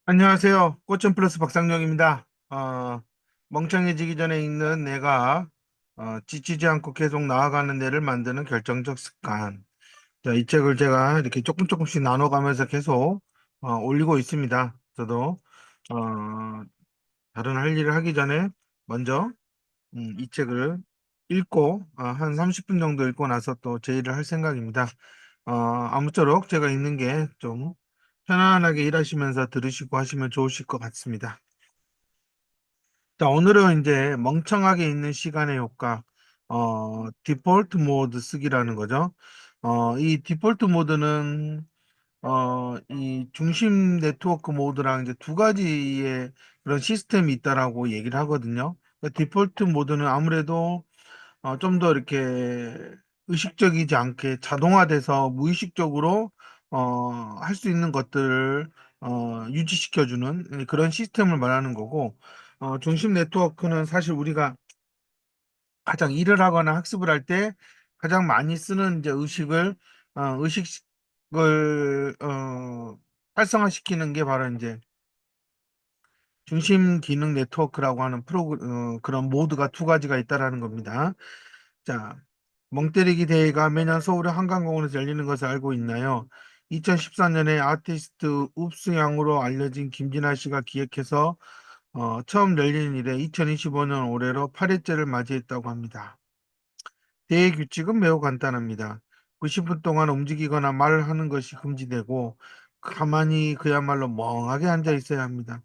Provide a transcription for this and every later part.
안녕하세요. 꽃점 플러스 박상용입니다. 멍청해지기 전에 읽는 내가 지치지 않고 계속 나아가는 내를 만드는 결정적 습관. 자, 이 책을 제가 이렇게 조금씩 나눠가면서 계속 올리고 있습니다. 저도 어, 다른 할 일을 하기 전에 먼저 이 책을 읽고 한 30분 정도 읽고 나서 또 제 일을 할 생각입니다. 아무쪼록 제가 읽는 게 좀 편안하게 일하시면서 들으시고 하시면 좋으실 것 같습니다. 자, 오늘은 이제 멍청하게 있는 시간의 효과, 디폴트 모드 쓰기라는 거죠. 이 디폴트 모드는, 이 중심 네트워크 모드랑 이제 두 가지의 그런 시스템이 있다라고 얘기를 하거든요. 그러니까 디폴트 모드는 아무래도 좀 더 이렇게 의식적이지 않게 자동화돼서 무의식적으로 할 수 있는 것들을 유지시켜주는 그런 시스템을 말하는 거고, 중심 네트워크는 사실 우리가 가장 일을 하거나 학습을 할 때 가장 많이 쓰는 이제 의식을 활성화시키는 게 바로 이제 중심 기능 네트워크라고 하는 그런 모드가 두 가지가 있다라는 겁니다. 자, 멍때리기 대회가 매년 서울의 한강공원에서 열리는 것을 알고 있나요? 2014년에 아티스트 읍스양으로 알려진 김진아 씨가 기획해서 처음 열리는 이래 2025년 올해로 8회째를 맞이했다고 합니다. 대회 규칙은 매우 간단합니다. 90분 동안 움직이거나 말하는 것이 금지되고 가만히 그야말로 멍하게 앉아 있어야 합니다.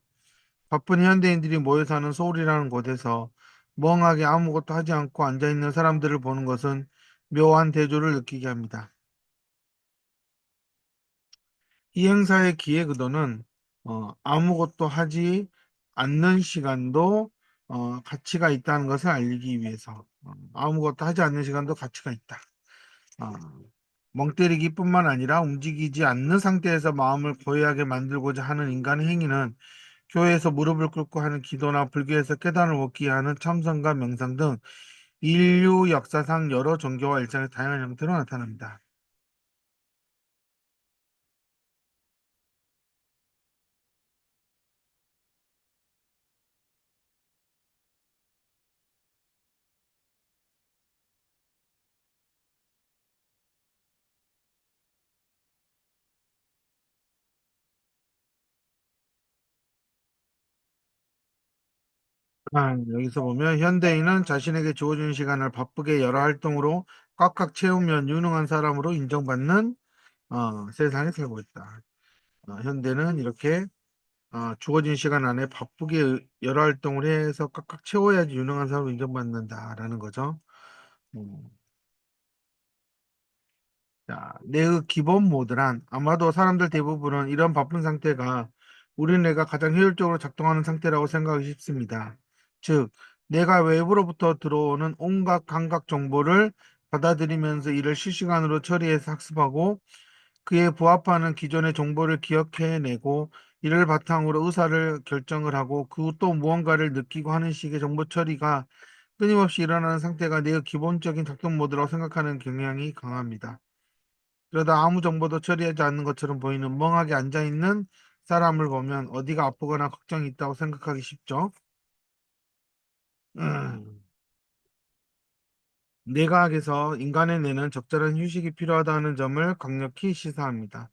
바쁜 현대인들이 모여 사는 서울이라는 곳에서 멍하게 아무것도 하지 않고 앉아 있는 사람들을 보는 것은 묘한 대조를 느끼게 합니다. 이 행사의 기획 의도는 아무것도 하지 않는 시간도 가치가 있다는 것을 알리기 위해서 아무것도 하지 않는 시간도 가치가 있다. 어, 멍 때리기뿐만 아니라 움직이지 않는 상태에서 마음을 고요하게 만들고자 하는 인간의 행위는 교회에서 무릎을 꿇고 하는 기도나 불교에서 깨달음을 얻기 위하는 참선과 명상 등 인류 역사상 여러 종교와 일상의 다양한 형태로 나타납니다. 여기서 보면 현대인은 자신에게 주어진 시간을 바쁘게 여러 활동으로 꽉꽉 채우면 유능한 사람으로 인정받는 세상에 살고 있다. 현대는 이렇게 주어진 시간 안에 바쁘게 여러 활동을 해서 꽉꽉 채워야지 유능한 사람으로 인정받는다라는 거죠. 음. 자, 내의 기본 모드란 아마도 사람들 대부분은 이런 바쁜 상태가 우리 뇌가 가장 효율적으로 작동하는 상태라고 생각하기 쉽습니다. 즉, 뇌가 외부로부터 들어오는 온갖 감각 정보를 받아들이면서 이를 실시간으로 처리해서 학습하고 그에 부합하는 기존의 정보를 기억해내고 이를 바탕으로 의사를 결정을 하고 그 또 무언가를 느끼고 하는 식의 정보 처리가 끊임없이 일어나는 상태가 뇌의 기본적인 작동 모드라고 생각하는 경향이 강합니다. 그러다 아무 정보도 처리하지 않는 것처럼 보이는 멍하게 앉아있는 사람을 보면 어디가 아프거나 걱정이 있다고 생각하기 쉽죠. 음, 뇌과학에서 인간의 뇌는 적절한 휴식이 필요하다는 점을 강력히 시사합니다.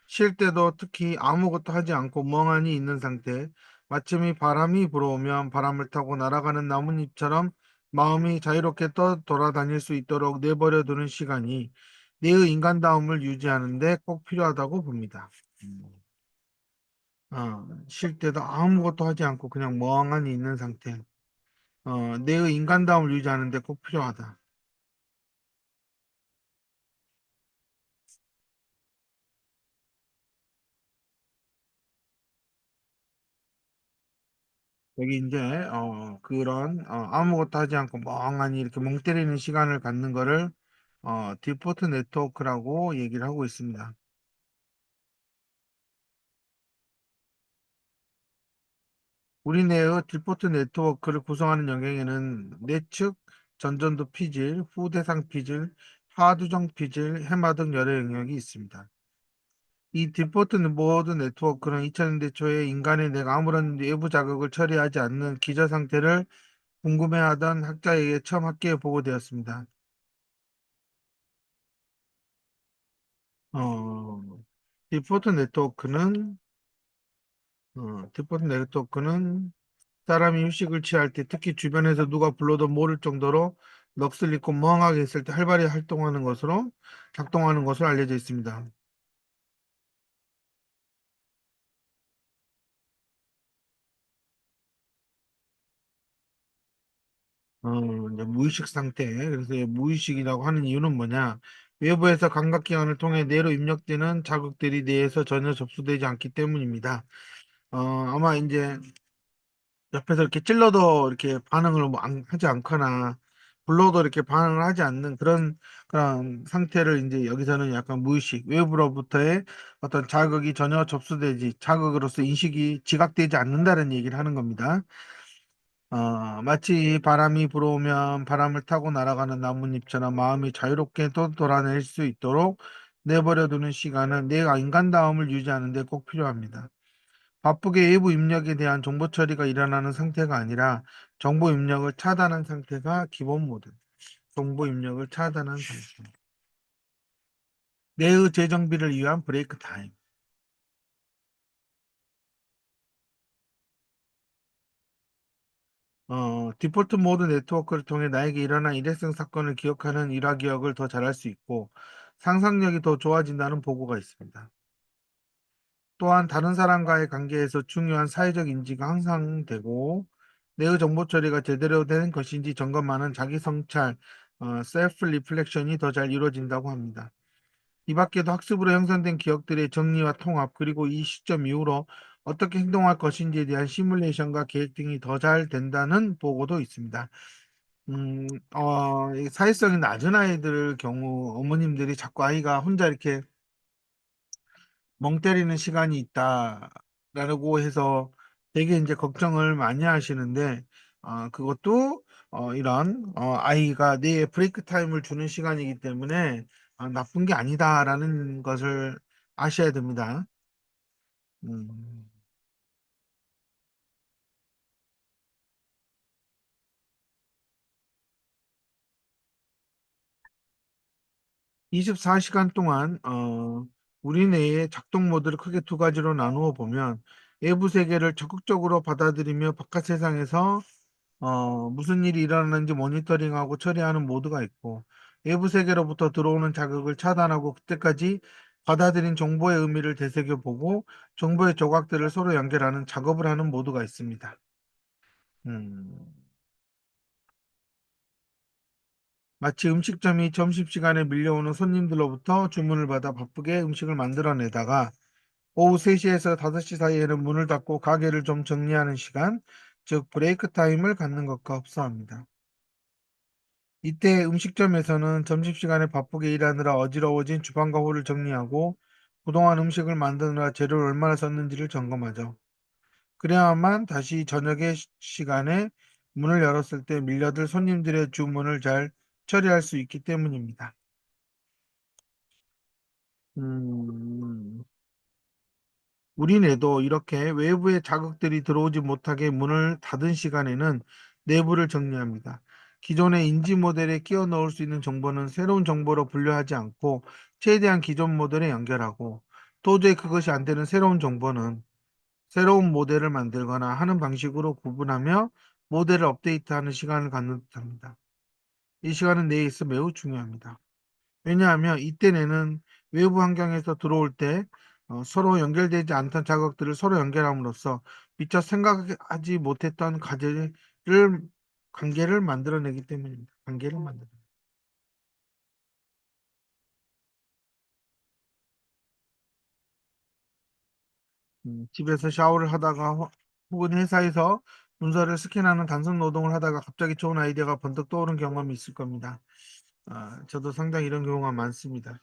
쉴 때도 특히 아무것도 하지 않고 멍하니 있는 상태, 마침이 바람이 불어오면 바람을 타고 날아가는 나뭇잎처럼 마음이 자유롭게 돌아다닐 수 있도록 내버려 두는 시간이 뇌의 인간다움을 유지하는 데 꼭 필요하다고 봅니다. 음. 쉴 때도 아무것도 하지 않고 그냥 멍하니 있는 상태. 내의 인간다움을 유지하는 데 꼭 필요하다. 여기 이제 그런 아무것도 하지 않고 멍하니 이렇게 멍 때리는 시간을 갖는 거를 디포트 네트워크라고 얘기를 하고 있습니다. 우리 뇌의 디포트 네트워크를 구성하는 영역에는 내측, 전전두 피질, 후대상 피질, 하두정 피질, 해마 등 여러 영역이 있습니다. 이 디포트 모드 네트워크는 2000년대 초에 인간의 뇌가 아무런 외부 자극을 처리하지 않는 기저 상태를 궁금해하던 학자에게 처음 학계에 보고되었습니다. 어, 디포트 네트워크는 디포트 네트워크는 사람이 휴식을 취할 때 특히 주변에서 누가 불러도 모를 정도로 넋을 잃고 멍하게 있을 때 활발히 활동하는 것으로 작동하는 것으로 알려져 있습니다. 이제 무의식 상태. 그래서 이 무의식이라고 하는 이유는 뭐냐? 외부에서 감각기관을 통해 뇌로 입력되는 자극들이 뇌에서 전혀 접수되지 않기 때문입니다. 아마 이제 옆에서 이렇게 찔러도 이렇게 반응을 뭐 하지 않거나 불러도 이렇게 반응을 하지 않는 그런 상태를 이제 여기서는 약간 무의식, 외부로부터의 어떤 자극이 전혀 접수되지, 자극으로서 인식이 지각되지 않는다는 얘기를 하는 겁니다. 마치 바람이 불어오면 바람을 타고 날아가는 나뭇잎처럼 마음이 자유롭게 또 돌아낼 수 있도록 내버려두는 시간은 내가 인간다움을 유지하는 데 꼭 필요합니다. 바쁘게 외부 입력에 대한 정보 처리가 일어나는 상태가 아니라 정보 입력을 차단한 상태가 기본 모드. 정보 입력을 차단한 상태. 내의 재정비를 위한 브레이크 타임. 디폴트 모드 네트워크를 통해 나에게 일어난 일회성 사건을 기억하는 일화 기억을 더 잘할 수 있고 상상력이 더 좋아진다는 보고가 있습니다. 또한 다른 사람과의 관계에서 중요한 사회적 인지가 향상되고 내의 정보 처리가 제대로 된 것인지 점검하는 자기 성찰, 셀프 리플렉션이 더 잘 이루어진다고 합니다. 이 밖에도 학습으로 형성된 기억들의 정리와 통합, 그리고 이 시점 이후로 어떻게 행동할 것인지에 대한 시뮬레이션과 계획 등이 더 잘 된다는 보고도 있습니다. 이 사회성이 낮은 아이들 경우 어머님들이 자꾸 아이가 혼자 이렇게 멍 때리는 시간이 있다라고 해서 되게 이제 걱정을 많이 하시는데, 그것도 이런 아이가 내 브레이크 타임을 주는 시간이기 때문에 나쁜 게 아니다라는 것을 아셔야 됩니다. 음, 24시간 동안 우리 뇌의 작동 모드를 크게 두 가지로 나누어 보면 외부 세계를 적극적으로 받아들이며 바깥 세상에서 무슨 일이 일어나는지 모니터링하고 처리하는 모드가 있고, 외부 세계로부터 들어오는 자극을 차단하고 그때까지 받아들인 정보의 의미를 되새겨보고, 정보의 조각들을 서로 연결하는 작업을 하는 모드가 있습니다. 음, 마치 음식점이 점심시간에 밀려오는 손님들로부터 주문을 받아 바쁘게 음식을 만들어내다가, 오후 3시에서 5시 사이에는 문을 닫고 가게를 좀 정리하는 시간, 즉 브레이크 타임을 갖는 것과 흡사합니다. 이때 음식점에서는 점심시간에 바쁘게 일하느라 어지러워진 주방과 홀을 정리하고 그동안 음식을 만드느라 재료를 얼마나 썼는지를 점검하죠. 그래야만 다시 저녁의 시간에 문을 열었을 때 밀려들 손님들의 주문을 잘 처리할 수 있기 때문입니다. 음, 우리네도 이렇게 외부의 자극들이 들어오지 못하게 문을 닫은 시간에는 내부를 정리합니다. 기존의 인지 모델에 끼워 넣을 수 있는 정보는 새로운 정보로 분류하지 않고 최대한 기존 모델에 연결하고, 도저히 그것이 안 되는 새로운 정보는 새로운 모델을 만들거나 하는 방식으로 구분하며 모델을 업데이트하는 시간을 갖는 듯합니다. 이 시간은 뇌에 있어 매우 중요합니다. 왜냐하면 이때에는 외부 환경에서 들어올 때 서로 연결되지 않던 자극들을 서로 연결함으로써 미처 생각하지 못했던 관계를 만들어내기 때문입니다. 관계를 만들어. 집에서 샤워를 하다가 혹은 회사에서 문서를 스캔하는 단순 노동을 하다가 갑자기 좋은 아이디어가 번뜩 떠오른 경험이 있을 겁니다. 저도 상당히 이런 경우가 많습니다.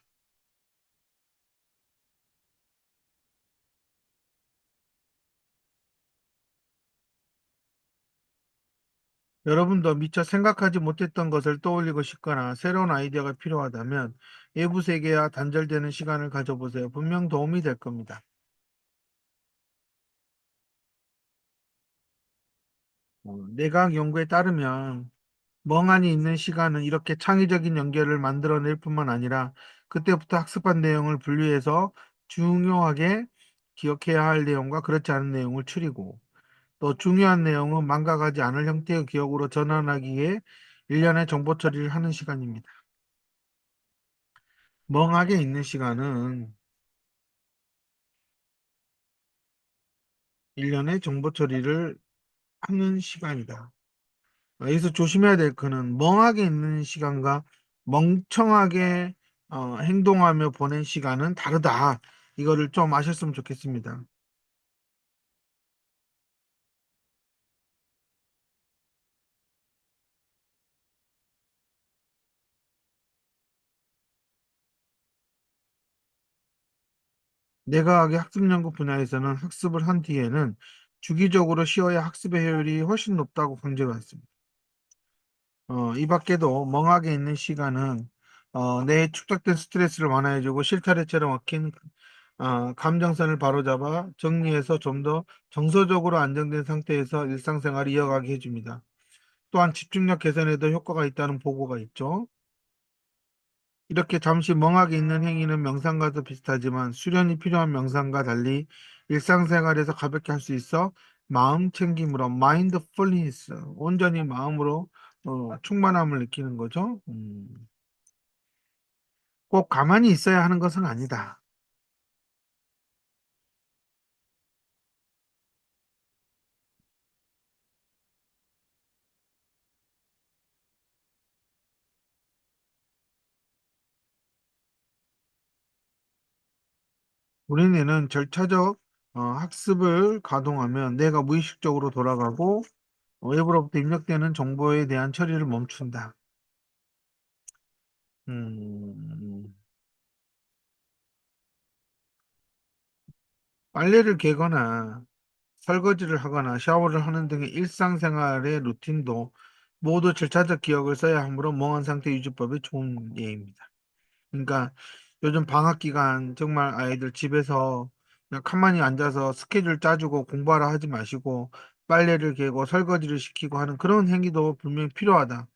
여러분도 미처 생각하지 못했던 것을 떠올리고 싶거나 새로운 아이디어가 필요하다면 외부 세계와 단절되는 시간을 가져보세요. 분명 도움이 될 겁니다. 내각 연구에 따르면 멍하니 있는 시간은 이렇게 창의적인 연결을 만들어낼 뿐만 아니라 그때부터 학습한 내용을 분류해서 중요하게 기억해야 할 내용과 그렇지 않은 내용을 추리고 또 중요한 내용은 망각하지 않을 형태의 기억으로 전환하기 위해 일련의 정보 처리를 하는 시간입니다. 멍하게 있는 시간은 일련의 정보 처리를 하는 시간이다. 여기서 조심해야 될 거는 멍하게 있는 시간과 멍청하게 행동하며 보낸 시간은 다르다. 이거를 좀 아셨으면 좋겠습니다. 내과학의 학습 연구 분야에서는 학습을 한 뒤에는 주기적으로 쉬어야 학습의 효율이 훨씬 높다고 강조했습니다. 이 밖에도 멍하게 있는 시간은 뇌에 축적된 스트레스를 완화해주고 실타래처럼 얽힌 감정선을 바로잡아 정리해서 좀 더 정서적으로 안정된 상태에서 일상생활을 이어가게 해줍니다. 또한 집중력 개선에도 효과가 있다는 보고가 있죠. 이렇게 잠시 멍하게 있는 행위는 명상과도 비슷하지만 수련이 필요한 명상과 달리 일상생활에서 가볍게 할 수 있어 마음 챙김으로 마인드풀니스, 온전히 마음으로 충만함을 느끼는 거죠. 꼭 가만히 있어야 하는 것은 아니다. 우리 뇌는 절차적 학습을 가동하면 뇌가 무의식적으로 돌아가고 외부로부터 입력되는 정보에 대한 처리를 멈춘다. 음, 빨래를 개거나 설거지를 하거나 샤워를 하는 등의 일상생활의 루틴도 모두 절차적 기억을 써야 하므로 멍한 상태 유지법이 좋은 예입니다. 그러니까 요즘 방학 기간 정말 아이들 집에서 그냥 가만히 앉아서 스케줄 짜주고 공부하라 하지 마시고 빨래를 개고 설거지를 시키고 하는 그런 행위도 분명히 필요하다.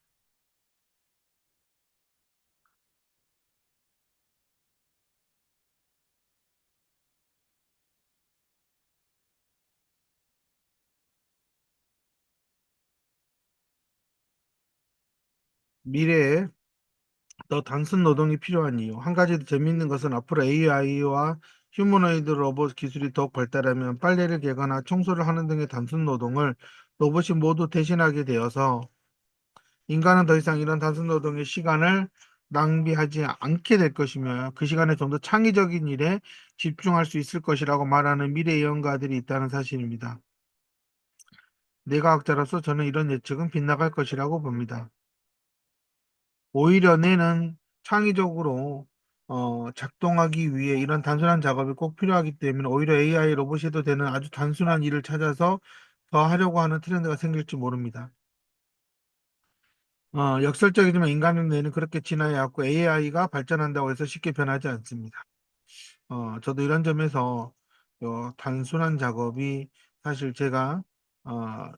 미래에 더 단순 노동이 필요한 이유. 한 가지 더 재미있는 것은 앞으로 AI와 휴머노이드 로봇 기술이 더욱 발달하면 빨래를 개거나 청소를 하는 등의 단순 노동을 로봇이 모두 대신하게 되어서 인간은 더 이상 이런 단순 노동의 시간을 낭비하지 않게 될 것이며 그 시간에 좀 더 창의적인 일에 집중할 수 있을 것이라고 말하는 미래 예언가들이 있다는 사실입니다. 뇌과학자로서 저는 이런 예측은 빗나갈 것이라고 봅니다. 오히려 뇌는 창의적으로 작동하기 위해 이런 단순한 작업이 꼭 필요하기 때문에 오히려 AI 로봇이 해도 되는 아주 단순한 일을 찾아서 더 하려고 하는 트렌드가 생길지 모릅니다. 역설적이지만 인간의 뇌는 그렇게 진화해 왔고 AI가 발전한다고 해서 쉽게 변하지 않습니다. 저도 이런 점에서 단순한 작업이 사실 제가 어,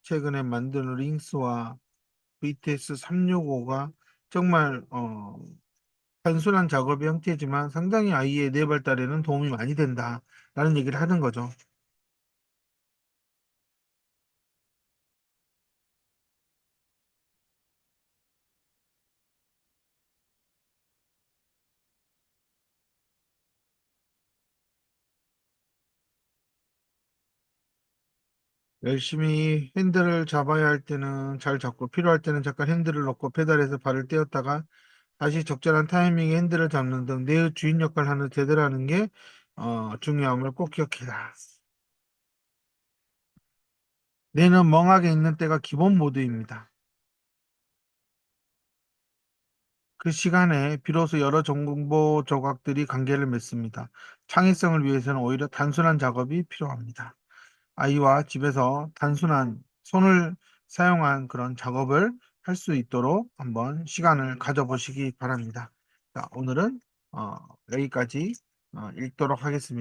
최근에 만든 링스와 VTS 365가 정말 단순한 작업의 형태지만 상당히 아이의 뇌 발달에는 도움이 많이 된다라는 얘기를 하는 거죠. 열심히 핸들을 잡아야 할 때는 잘 잡고 필요할 때는 잠깐 핸들을 놓고 페달에서 발을 떼었다가 다시 적절한 타이밍에 핸들을 잡는 등 뇌의 주인 역할을 하는 제대로 하는 게 중요함을 꼭 기억해라. 뇌는 멍하게 있는 때가 기본 모드입니다. 그 시간에 비로소 여러 정보 조각들이 관계를 맺습니다. 창의성을 위해서는 오히려 단순한 작업이 필요합니다. 아이와 집에서 단순한 손을 사용한 그런 작업을 할 수 있도록 한번 시간을 가져보시기 바랍니다. 자, 오늘은 여기까지 읽도록 하겠습니다.